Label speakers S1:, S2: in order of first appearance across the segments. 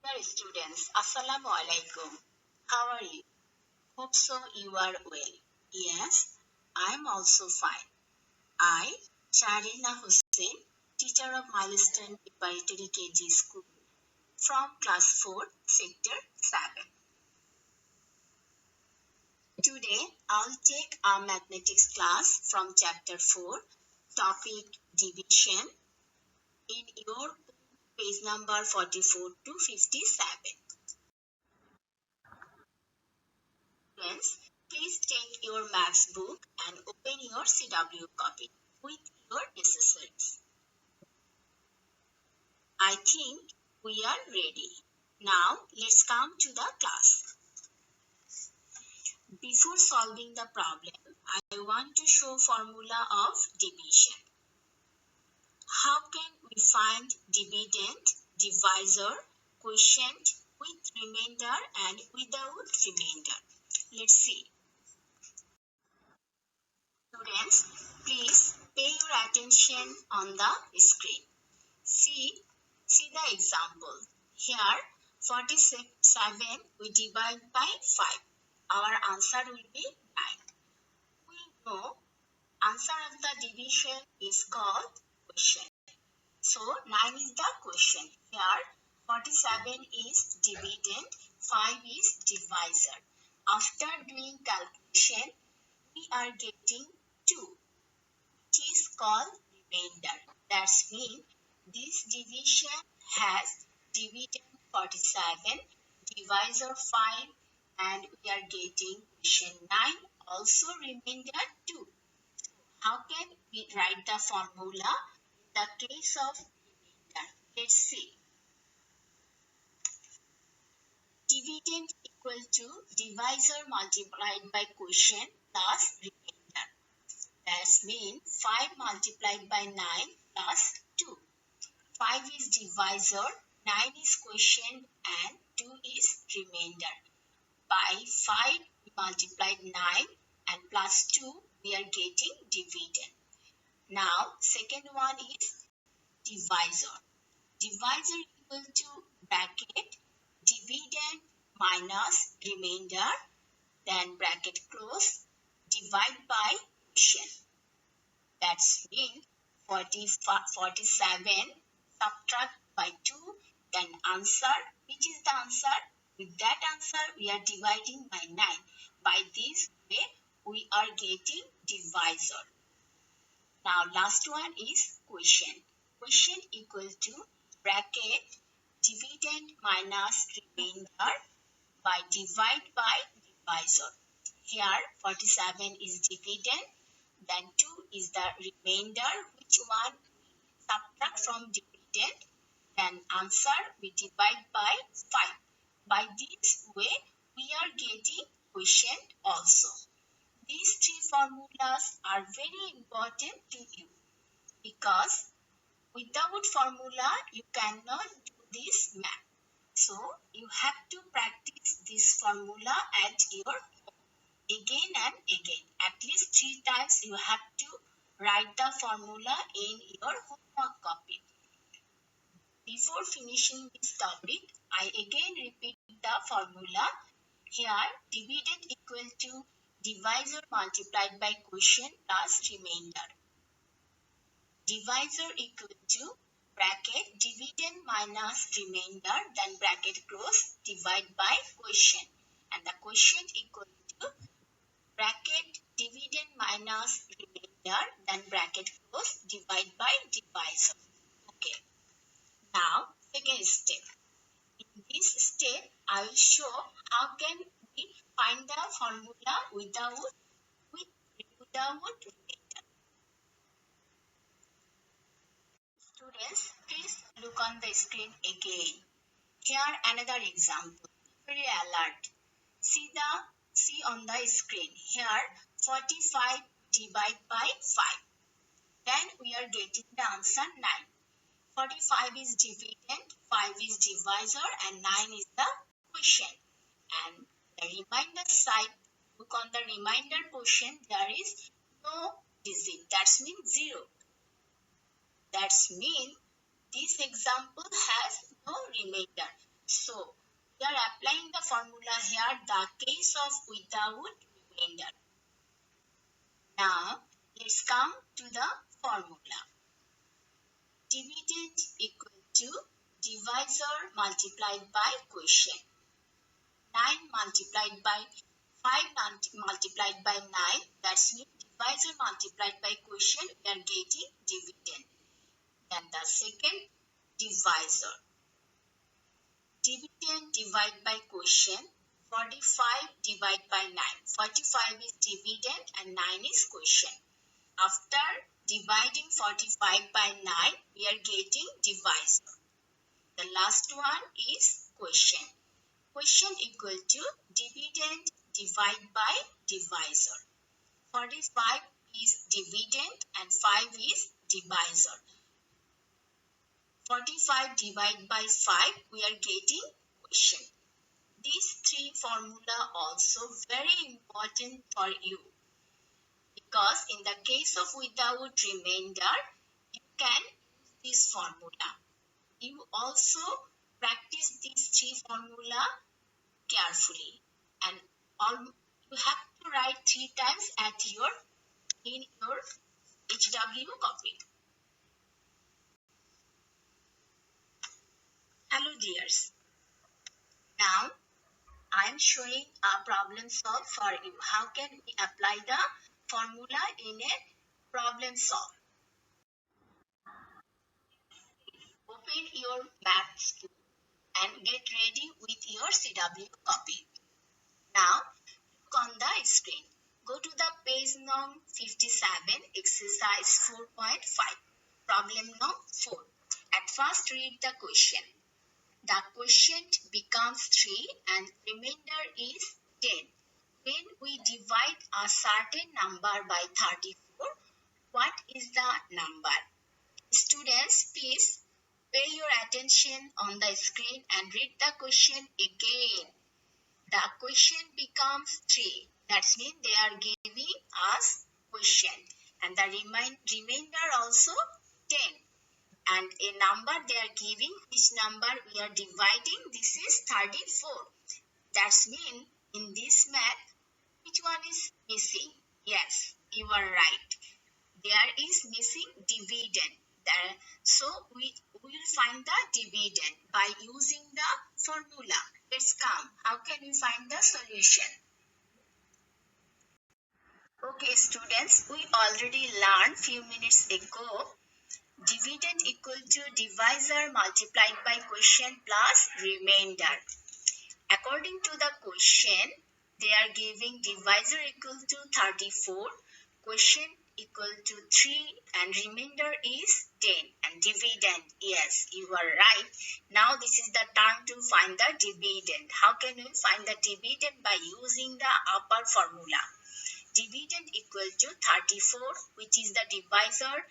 S1: Dear students, Assalamu alaikum. How are you? Hope so you are well. Yes, I am also fine. I, Sharina Hussain, teacher of Milestone Preparatory KG School from class 4, sector 7. Today, I'll take our mathematics class from chapter 4, topic division in your page number 44 to 57. Friends, please take your maths book and open your CW copy with your accessories. I think we are ready. Now let's come to the class. Before solving the problem, I want to show formula of division. How can we find dividend, divisor, quotient with remainder and without remainder? Let's see. Students, please pay your attention on the screen. See the example. Here, 47 we divide by 5. Our answer will be 9. We know answer of the division is called quotient. So 9 is the quotient. Here, 47 is dividend, 5 is divisor. After doing calculation, we are getting 2. It is called remainder. That means this division has dividend 47, divisor 5, and we are getting quotient 9, also remainder 2. How can we write the formula in the case of remainder? Let's see. Dividend equal to divisor multiplied by quotient plus remainder. That means 5 multiplied by 9 plus 2. 5 is divisor, 9 is quotient, and 2 is remainder. By 5 we multiplied 9 and plus 2 we are getting dividend. Now second one is divisor. Divisor equal to bracket dividend minus remainder, then bracket close, divide by quotient. That means 47 subtract by 2, then answer. Which is the answer? With that answer, we are dividing by 9. By this way, we are getting divisor. Now, last one is quotient. Quotient equal to bracket dividend minus remainder by divide by divisor. Here, 47 is dividend, then 2 is the remainder, which one we subtract from dividend, then answer we divide by 5. By this way, we are getting quotient also. These three formulas are very important to you because without formula, you cannot do this math. So, you have to practice this formula at your home again and again. At least 3 times you have to write the formula in your homework copy. Before finishing this topic, I again repeat the formula. Here, dividend equal to divisor multiplied by quotient plus remainder. Divisor equal to bracket dividend minus remainder, then bracket close, divide by quotient. And the quotient equal to bracket dividend minus remainder, then bracket close, divide by divisor. Okay. Now, second step. In this step, I will show how can we find the formula without remainder. Students, please look on the screen again. Here another example. Very alert. See on the screen. Here 45 divided by 5. Then we are getting the answer 9. 45 is dividend, 5 is divisor, and 9 is the quotient. And the remainder side, look on the remainder portion, there is no digit. That means 0. That means this example has no remainder. So we are applying the formula here, the case of without remainder. Now let's come to the formula. Dividend equal to divisor multiplied by quotient. 9 multiplied by 5 multiplied by 9, that's means divisor multiplied by quotient, we are getting dividend. Then the second divisor. Dividend divided by quotient. 45 divided by 9. 45 is dividend and 9 is quotient. After dividing 45 by 9, we are getting divisor. The last one is quotient. Quotient equal to dividend divided by divisor. 45 is dividend and 5 is divisor. 45 divided by 5, we are getting quotient. These three formula also very important for you, because in the case of without remainder, you can use this formula. You also practice these three formula carefully, and you have to write 3 times in your HW copy. Hello dears. Now I am showing a problem solve for you. How can we apply the formula in a problem solve? Open your maths book and get ready with your CW copy. Now look on the screen. Go to the page number 57, exercise 4.5, problem number 4. At first read the question. The quotient becomes 3 and remainder is 10. When we divide a certain number by 34, what is the number? Students, please pay your attention on the screen and read the question again. The question becomes 3. That means they are giving us question. And the remainder also 10. And a number they are giving, which number we are dividing, this is 34. That means in this math, which one is missing? Yes, you are right. There is missing dividend. So we will find the dividend by using the formula. Let's come. How can we find the solution? Okay, students, we already learned few minutes ago. Dividend equal to divisor multiplied by quotient plus remainder. According to the question, they are giving divisor equal to 34, quotient equal to 3 and remainder is 10 and dividend. Yes, you are right. Now this is the time to find the dividend. How can we find the dividend? By using the upper formula. Dividend equal to 34, which is the divisor,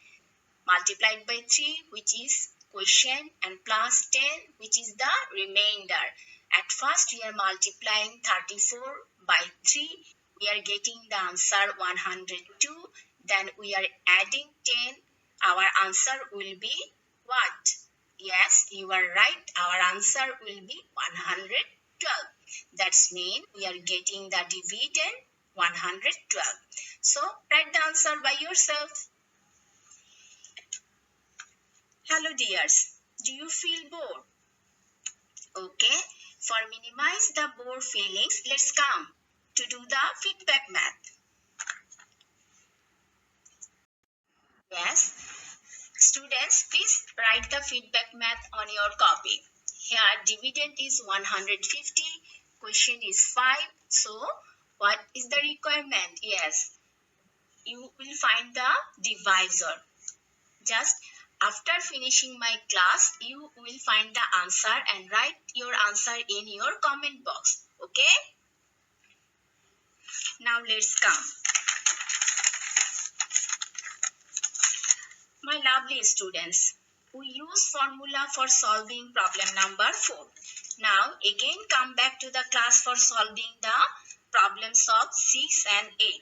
S1: multiplied by 3, which is quotient, and plus 10, which is the remainder. At first we are multiplying 34 by 3. We are getting the answer 102. Then we are adding 10. Our answer will be what? Yes, you are right. Our answer will be 112. That means we are getting the dividend 112. So write the answer by yourself. Hello dears, do you feel bored? Okay, for minimize the bored feelings, let's come to do the feedback math. Yes, students, please write the feedback math on your copy. Here dividend is 150, question is 5. So what is the requirement? Yes, you will find the divisor. Just after finishing my class, you will find the answer and write your answer in your comment box. Okay? Now let's come. My lovely students, we use formula for solving problem number 4. Now again come back to the class for solving the problems of 6 and 8.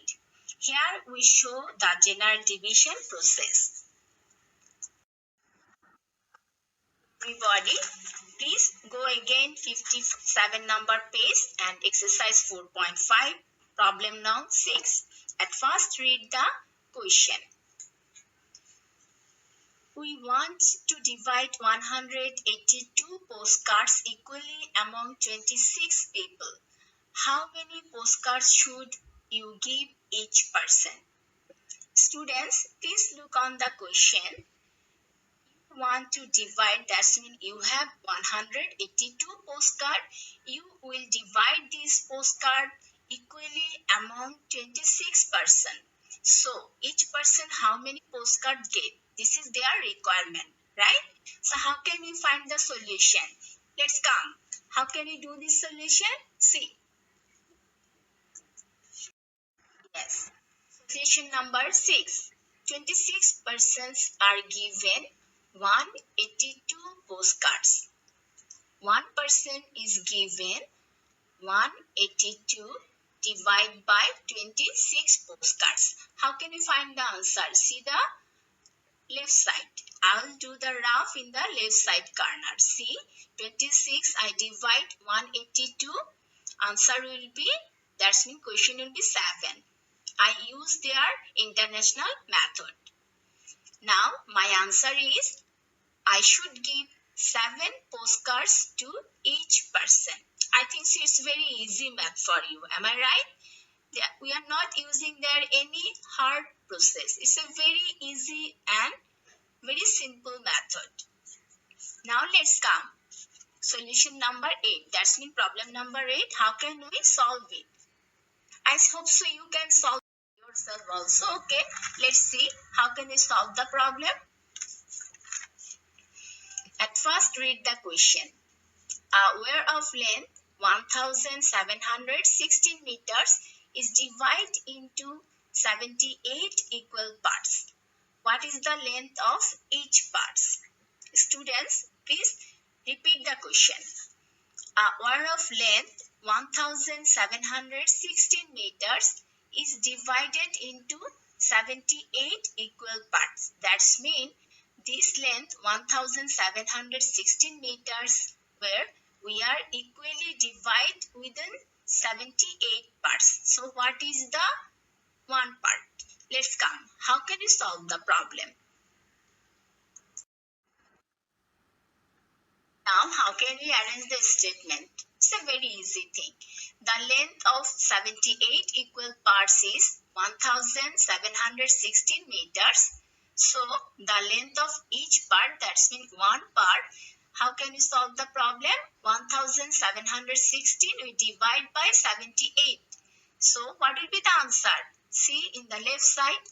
S1: Here we show the general division process. Everybody, Please go again 57 number page and exercise 4.5, problem now 6. At first read the question. We want to divide 182 postcards equally among 26 people. How many postcards should you give each person? Students, please look on the question. You want to divide, that means you have 182 postcards. You will divide this postcard equally among 26 persons. So each person how many postcards get? This is their requirement, right? So how can we find the solution? Let's come. How can we do this solution? See. Yes. Solution number 6. 26 persons are given 182 postcards. One person is given 182 divided by 26 postcards. How can we find the answer? See the left side. I will do the rough in the left side corner. See, 26 I divide 182. Answer will be, that means question will be 7. I use their international method. Now my answer is I should give 7 postcards to each person. I think it's very easy math for you. Am I right? We are not using there any hard process. It's a very easy and very simple method. Now let's come. Solution number 8. That's mean problem number 8. How can we solve it? I hope so you can solve yourself also. Okay, let's see how can we solve the problem. At first read the question. A wire of length 1716 meters is divided into 78 equal parts. What is the length of each part? Students, please repeat the question. A wire of length 1716 meters is divided into 78 equal parts. That's mean this length 1716 meters where we are equally divided within 78 parts. So what is the one part? Let's come. How can we solve the problem? Now, how can we arrange the statement? It's a very easy thing. The length of 78 equal parts is 1716 meters. So, the length of each part, that's means one part. How can we solve the problem? 1716 we divide by 78. So, what will be the answer? See in the left side.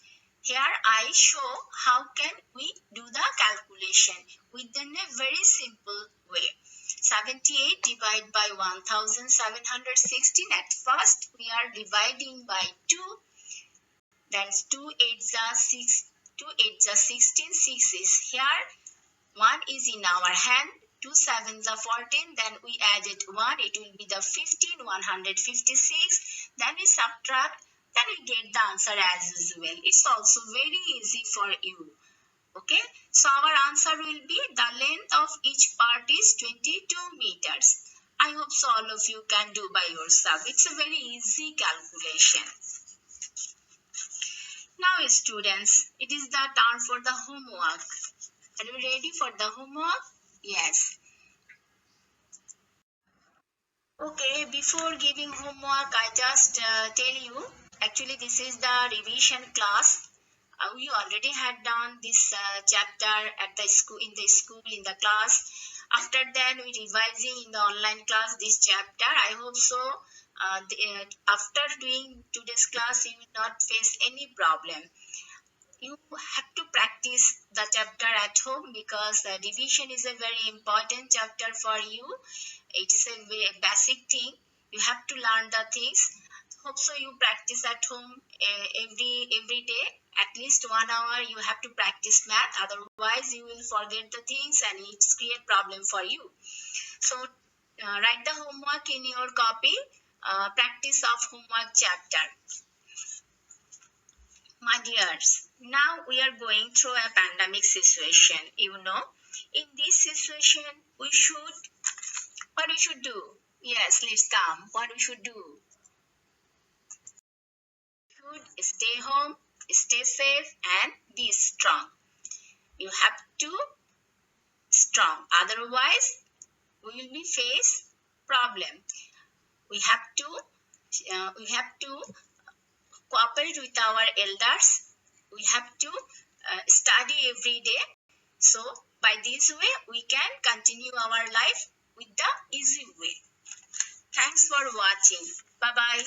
S1: Here I show how can we do the calculation within a very simple way. 78 divided by 1716. At first we are dividing by 2. That's 2 8s are 6. 2 8s are 16. 6 is here. 1 is in our hand. 2 7s are 14. Then we added 1. It will be the 15. 156. Then we subtract. Then we get the answer as usual. It's also very easy for you. Okay. So our answer will be the length of each part is 22 meters. I hope so all of you can do by yourself. It's a very easy calculation. Now students, it is the turn for the homework. Are you ready for the homework? Yes. Okay, before giving homework, I just tell you, actually this is the revision class. We already had done this chapter at the school, in the class. After that, we revising in the online class this chapter. I hope so. After doing today's class, you will not face any problem. You have to practice the chapter at home because division is a very important chapter for you. It is a very basic thing. You have to learn the things. Hope so you practice at home every day. At least 1 hour you have to practice math. Otherwise you will forget the things and it's create problem for you. So write the homework in your copy. Practice of homework chapter. My dears, now we are going through a pandemic situation. You know, in this situation, we should What we should do? Yes, let's come. What we should do? Should stay home, stay safe, and be strong. You have to strong. Otherwise, we will be face problem. We have to cooperate with our elders. We have to study every day. So by this way, we can continue our life with the easy way. Thanks for watching. Bye bye.